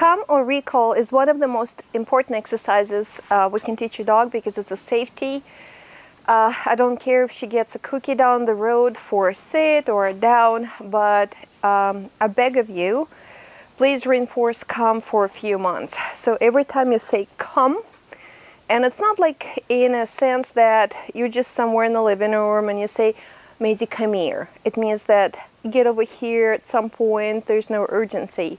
Calm or recall is one of the most important exercises we can teach a dog because it's a safety. I don't care if she gets a cookie down the road for a sit or a down, but I beg of you, please reinforce calm for a few months. So every time you say come, and it's not like in a sense that you're just somewhere in the living room and you say, Maisy, come here. It means that get over here at some point, there's no urgency.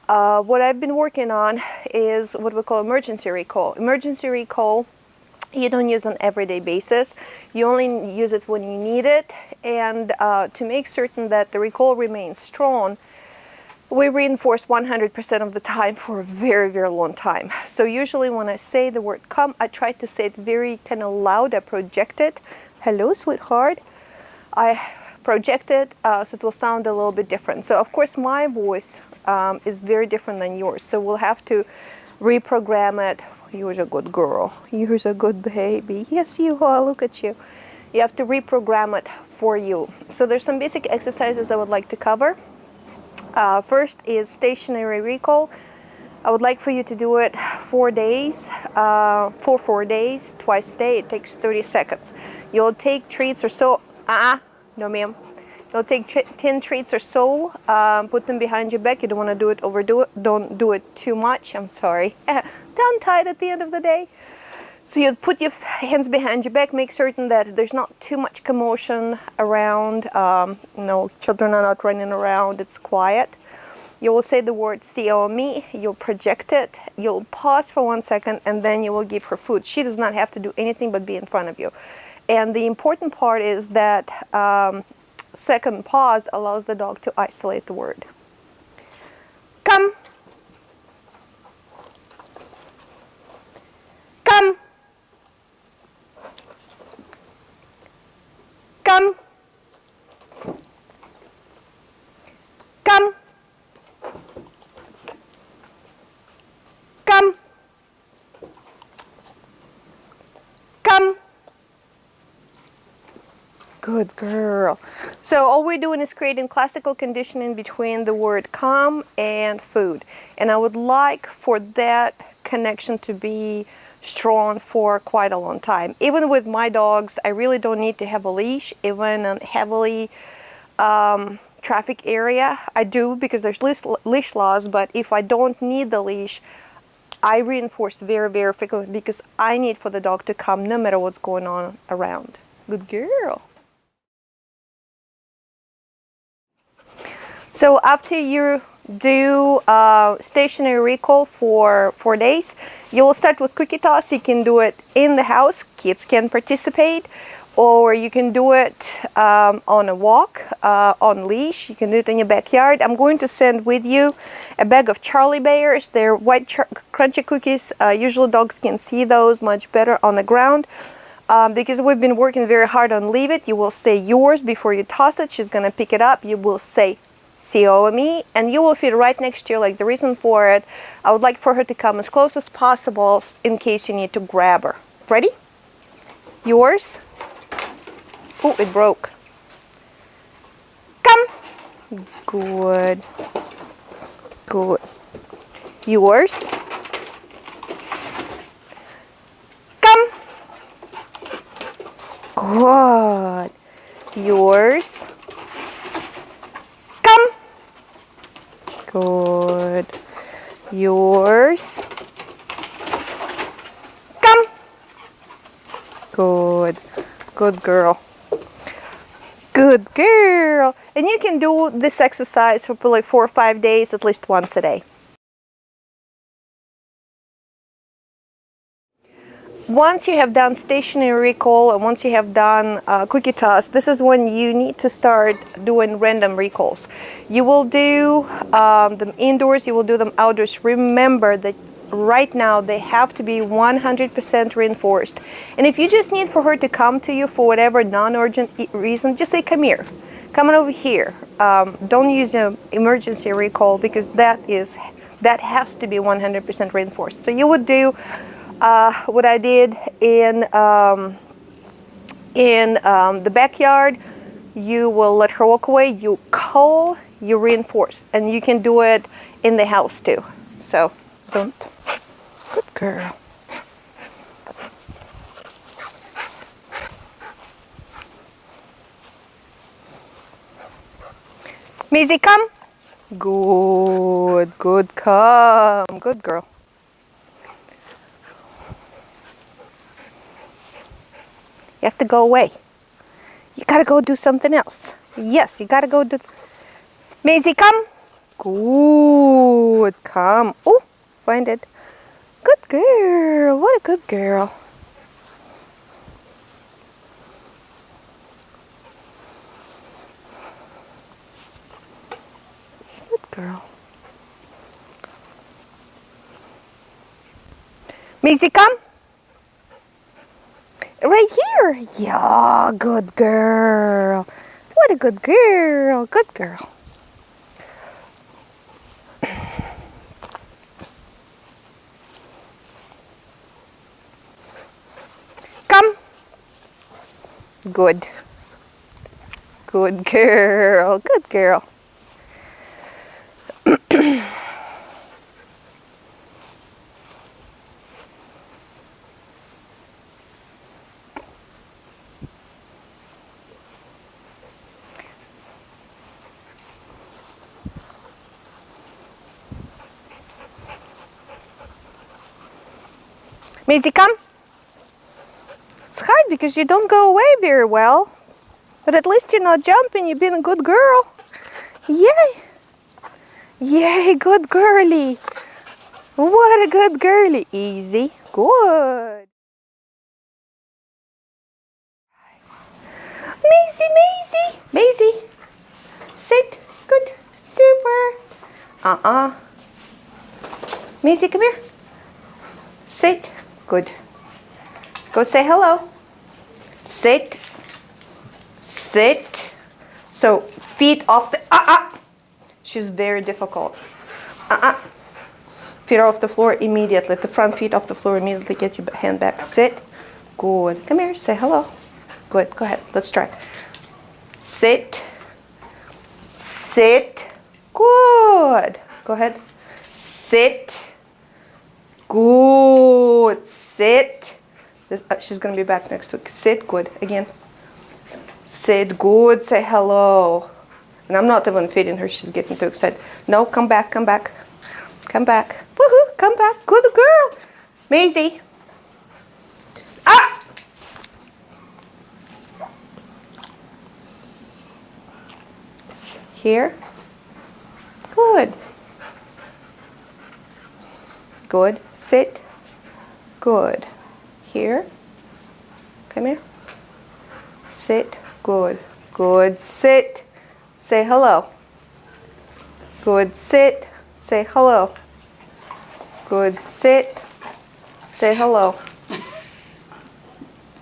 What I've been working on is what we call emergency recall. Emergency recall, you don't use on an everyday basis. You only use it when you need it. And to make certain that the recall remains strong, we reinforce 100% of the time for a very, very long time. So usually when I say the word come, I try to say it very kind of loud. I project it. Hello, sweetheart. I project it so it will sound a little bit different. So of course my voice is very different than yours. So we'll have to reprogram it. You're a good girl. You're a good baby. Yes, you are. Look at you. You have to reprogram it for you. So there's some basic exercises I would like to cover. First is stationary recall. I would like for you to do it 4 days, for 4 days, twice a day. It takes 30 seconds. You'll take treats or so. No ma'am. You'll take 10 treats or so, put them behind your back. You don't want to overdo it. Don't do it too much. I'm sorry. Tongue tied at the end of the day. So you put your hands behind your back, make certain that there's not too much commotion around. No, children are not running around, it's quiet. You will say the word "see-o-me," you'll project it, you'll pause for 1 second, and then you will give her food. She does not have to do anything but be in front of you. And the important part is that second pause allows the dog to isolate the word. Come. Come. Come. Come. Come. Come. Good girl. So all we're doing is creating classical conditioning between the word come and food. And I would like for that connection to be strong for quite a long time. Even with my dogs, I really don't need to have a leash. Even in heavily traffic area, I do because there's leash laws, but if I don't need the leash, I reinforce very, very frequently because I need for the dog to come no matter what's going on around. Good girl. So after you do stationary recall for 4 days, you will start with cookie toss. You can do it in the house. Kids can participate. Or you can do it on a walk, on leash. You can do it in your backyard. I'm going to send with you a bag of Charlie Bears. They're white crunchy cookies. Usually dogs can see those much better on the ground. Because we've been working very hard on leave it, you will say yours before you toss it. She's going to pick it up. You will say see-o-me, and you will feel right next to you. Like the reason for it, I would like for her to come as close as possible in case you need to grab her. Ready? Yours. Oh, it broke. Come. Good. Good. Yours. Come. Good. Yours. Come. Good. Yours. Come. Good. Good girl. Good girl. And you can do this exercise for probably 4 or 5 days, at least once a day. Once you have done stationary recall and once you have done cookie toss, this is when you need to start doing random recalls. You will do them indoors, you will do them outdoors. Remember that right now they have to be 100% reinforced. And if you just need for her to come to you for whatever non-urgent reason, just say, come here, come on over here. Don't use an emergency recall because that has to be 100% reinforced. So you would do what I did in the backyard. You will let her walk away, you call, you reinforce, and you can do it in the house too. So don't. Good girl. Maisy, come. Good, good, come. Good girl. You have to go away. You gotta go do something else. Yes, you gotta go do. Maisy, come. Good, come. Oh, find it. Good girl. What a good girl. Good girl. Maisy, come. Right here. Yeah, good girl. What a good girl. Good girl. Come. Good. Good girl. Good girl. Maisy, come. It's hard because you don't go away very well. But at least you're not jumping. You've been a good girl. Yay. Yay, good girly. What a good girly. Easy. Good. Maisy, Maisy. Maisy. Sit. Good. Super. Maisy, come here. Sit. Good. Go say hello. Sit. Sit. So feet off the She's very difficult. Feet off the floor immediately. The front feet off the floor immediately. Get your hand back. Sit. Good. Come here. Say hello. Good. Go ahead. Let's try. Sit. Sit. Good. Go ahead. Sit. Good. Sit. She's going to be back next week. Sit. Good. Again. Sit. Good. Say hello. And I'm not even feeding her. She's getting too excited. No, come back. Come back. Come back. Woohoo. Come back. Good girl. Maisy. Here. Good. Good. Sit. Good. Here. Come here. Sit. Good. Good. Sit. Say hello. Good. Sit. Say hello. Good. Sit. Say hello.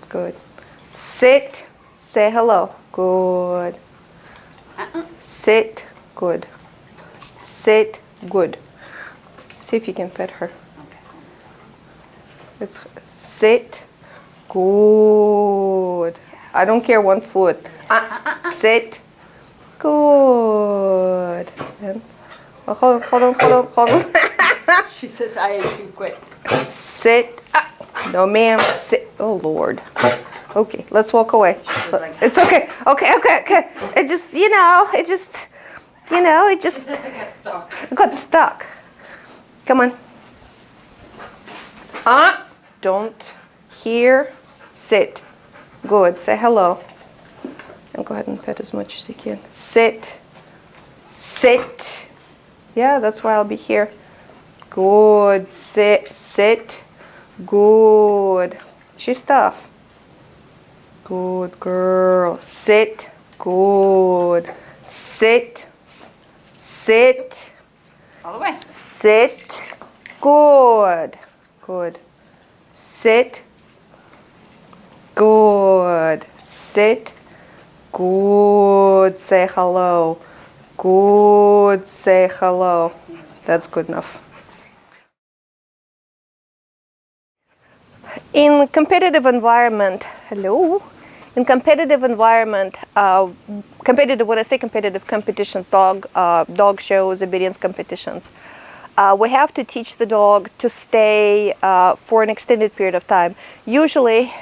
Good. Sit. Say hello. Good. Sit. Good. Sit. Good. See if you can pet her. It's sit. Good. I don't care 1 foot. Sit. Good. And, hold on. She says I ate too quick. Sit. No, ma'am. Sit. Oh, Lord. Okay, let's walk away. It's okay. Okay. It just, it got stuck. Come on. Don't. Here. Sit. Good. Say hello. And go ahead and pet as much as you can. Sit. Sit. Yeah, that's why I'll be here. Good. Sit. Sit. Good. She's tough. Good girl. Sit. Good. Sit. Sit. All the way. Sit. Good. Good. Sit. Good. Sit. Good. Say hello. Good. Say hello. That's good enough. In competitive environment, hello. In competitive environment, competitive, when I say competitive competitions, dog shows, obedience competitions, we have to teach the dog to stay for an extended period of time. Usually,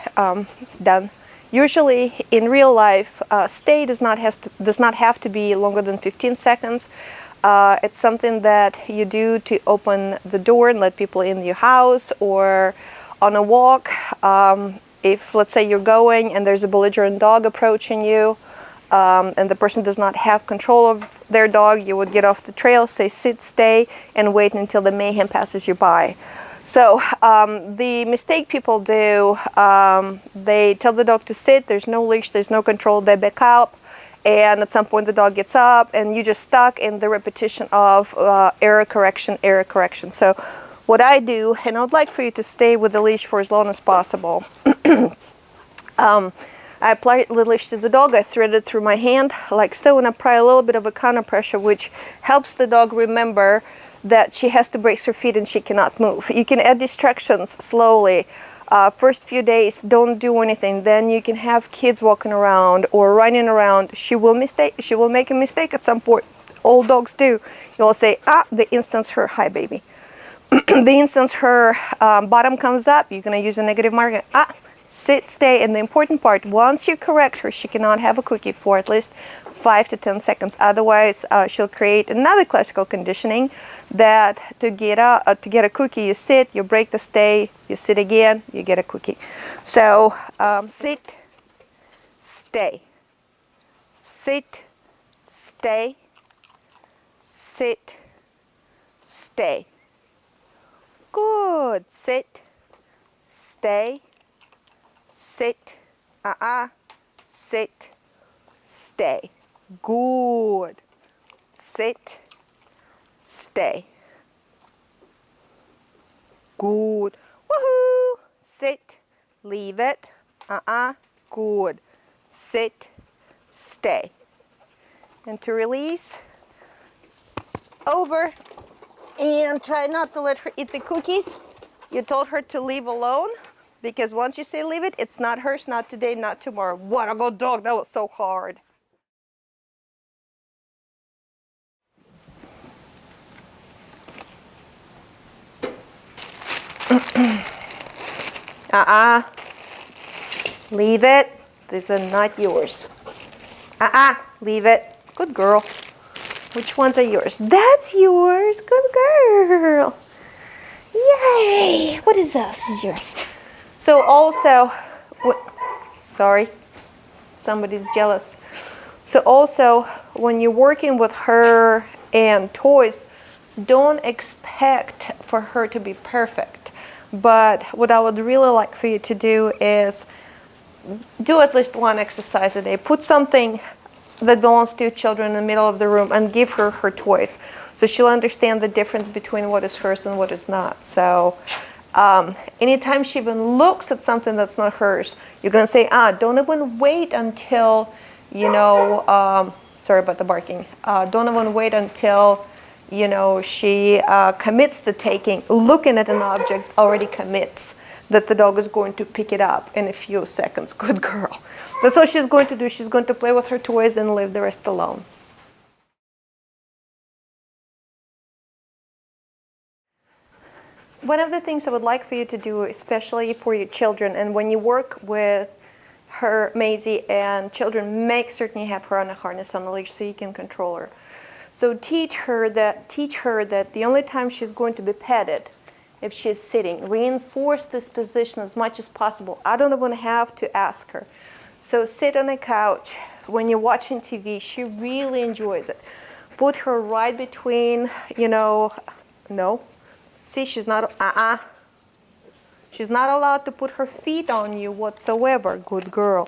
Usually in real life, stay does not have to be longer than 15 seconds. It's something that you do to open the door and let people in your house, or on a walk. If, let's say, you're going and there's a belligerent dog approaching you, and the person does not have control of their dog, you would get off the trail, say sit, stay, and wait until the mayhem passes you by. So the mistake people do, they tell the dog to sit, there's no leash, there's no control, they back up, and at some point the dog gets up and you just stuck in the repetition of error correction, error correction. So what I do, and I would like for you to stay with the leash for as long as possible. I apply the leash to the dog, I thread it through my hand like so, and apply a little bit of a counter pressure, which helps the dog remember that she has to brace her feet and she cannot move. You can add distractions slowly. First few days, don't do anything. Then you can have kids walking around or running around. She will make a mistake at some point. All dogs do. You'll say, the instance her, hi baby. The instance her bottom comes up, you're gonna use a negative marker. Sit, stay, and the important part, once you correct her, she cannot have a cookie for at least 5 to 10 seconds. Otherwise, she'll create another classical conditioning that to get a cookie, you sit, you break the stay, you sit again, you get a cookie. So sit, stay, sit, stay, sit, stay. Good. Sit, stay, sit, sit, stay. Good. Sit, stay. Good. Woohoo! Sit, leave it. Good. Sit, stay. And to release, over, and try not to let her eat the cookies. You told her to leave alone, because once you say leave it, it's not hers, not today, not tomorrow. What a good dog, that was so hard. Leave it. These are not yours. Leave it. Good girl. Which ones are yours? That's yours. Good girl. Yay. What is this? This is yours. So also, sorry, somebody's jealous. So also, when you're working with her and toys, don't expect for her to be perfect. But what I would really like for you to do is do at least one exercise a day. Put something that belongs to your children in the middle of the room and give her her toys. So she'll understand the difference between what is hers and what is not. So anytime she even looks at something that's not hers, you're going to say, don't even wait until, sorry about the barking. Don't even wait until, she commits to taking, looking at an object already commits that the dog is going to pick it up in a few seconds. Good girl. That's all she's going to do. She's going to play with her toys and leave the rest alone. One of the things I would like for you to do, especially for your children, and when you work with her, Maisy, and children, make certain you have her on a harness on the leash so you can control her. So teach her that the only time she's going to be petted if she's sitting. Reinforce this position as much as possible. I don't even have to ask her. So sit on a couch. When you're watching TV, she really enjoys it. Put her right between, no. See, she's not, She's not allowed to put her feet on you whatsoever. Good girl.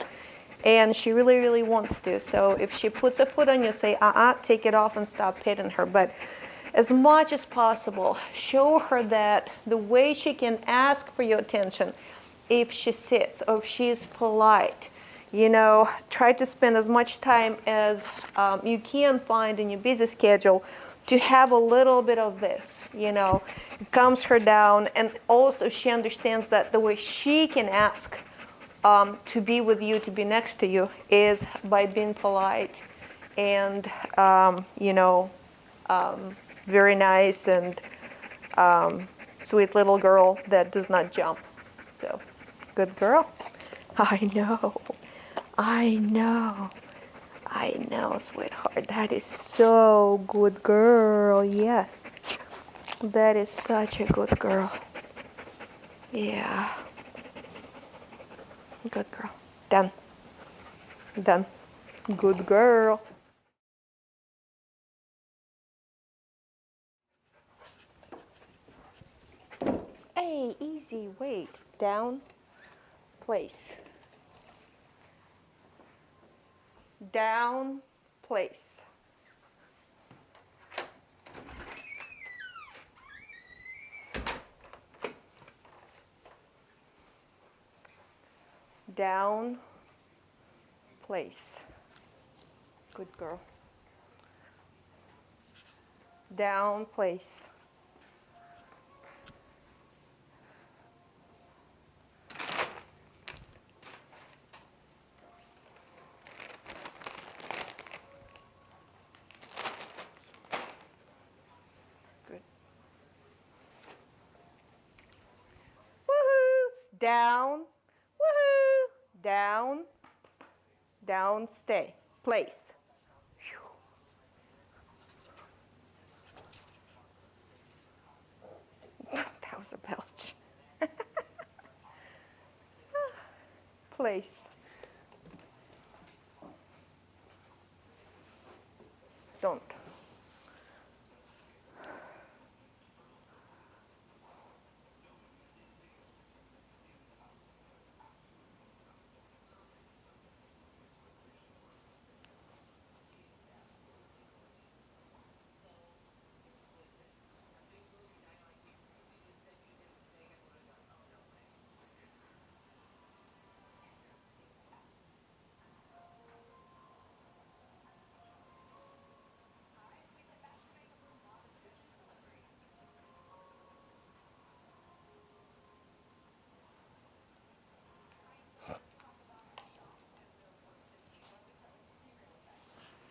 And she really, really wants to. So if she puts a foot on you, say, take it off and stop petting her. But as much as possible, show her that the way she can ask for your attention, if she sits or if she's polite, try to spend as much time as you can find in your busy schedule to have a little bit of this, calms her down. And also she understands that the way she can ask to be with you, to be next to you, is by being polite and, very nice and sweet little girl that does not jump. So, good girl. I know. I know. I know, sweetheart. That is so good girl. Yes. That is such a good girl. Yeah. Good girl. Done. Done. Good girl. Hey, easy. Wait. Down. Place. Down. Place. Down. Place. Good girl. Down. Place. Good. Woohoo! Down. Woohoo! Down. Down. Stay. Place. That was a belch. Place. Don't.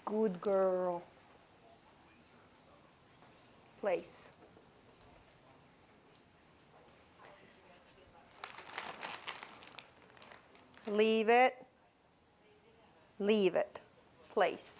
Good girl. Place. Leave it. Leave it. Place.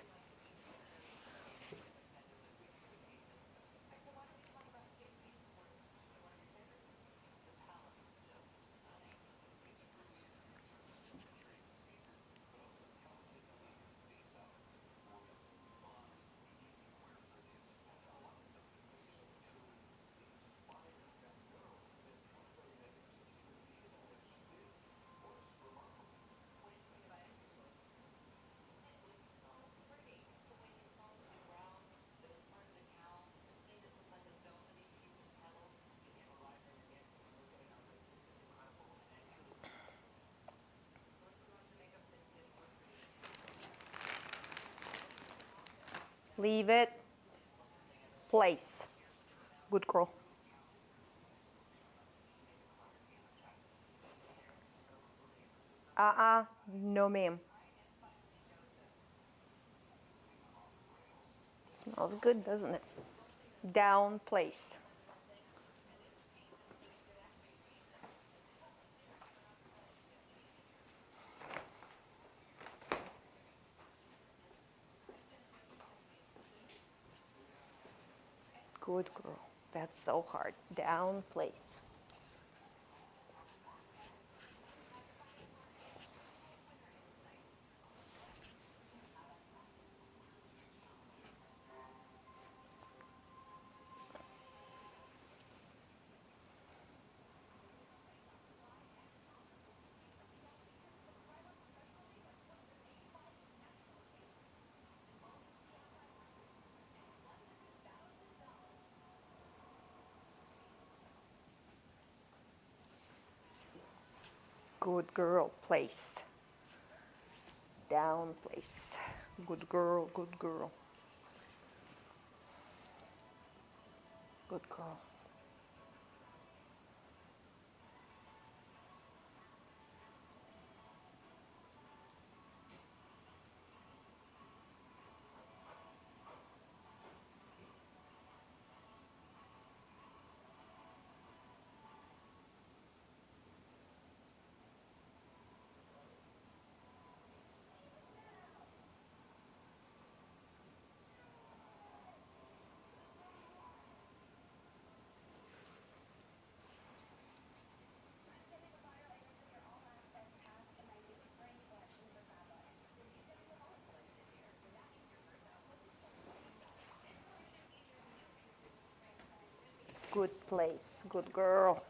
Leave it. Place. Good girl. No ma'am. Smells good, doesn't it? Down. Place. Good girl. That's so hard. Down. Place. Good girl. Place. Down. Place. Good girl. Good girl. Good girl. Good place. Good girl.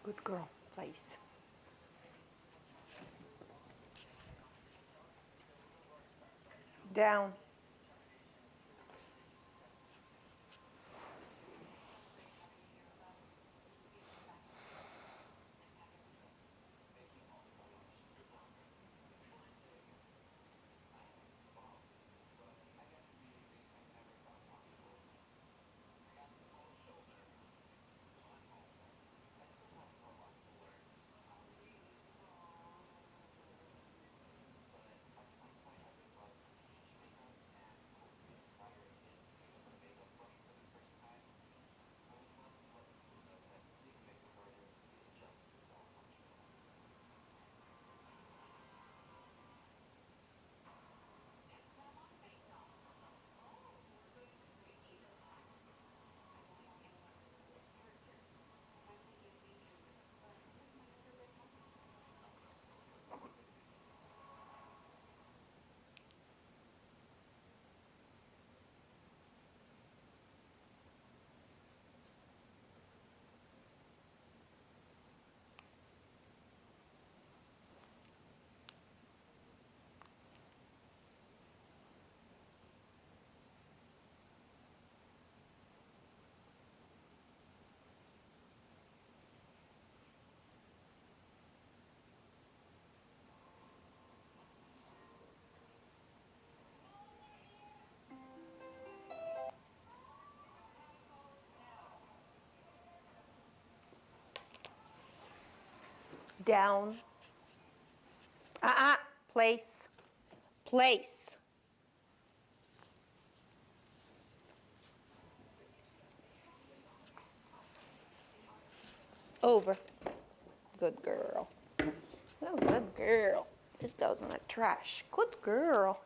Good girl. Place. Down. Down. Place. Place. Over. Good girl. Oh, good girl. This goes in the trash. Good girl.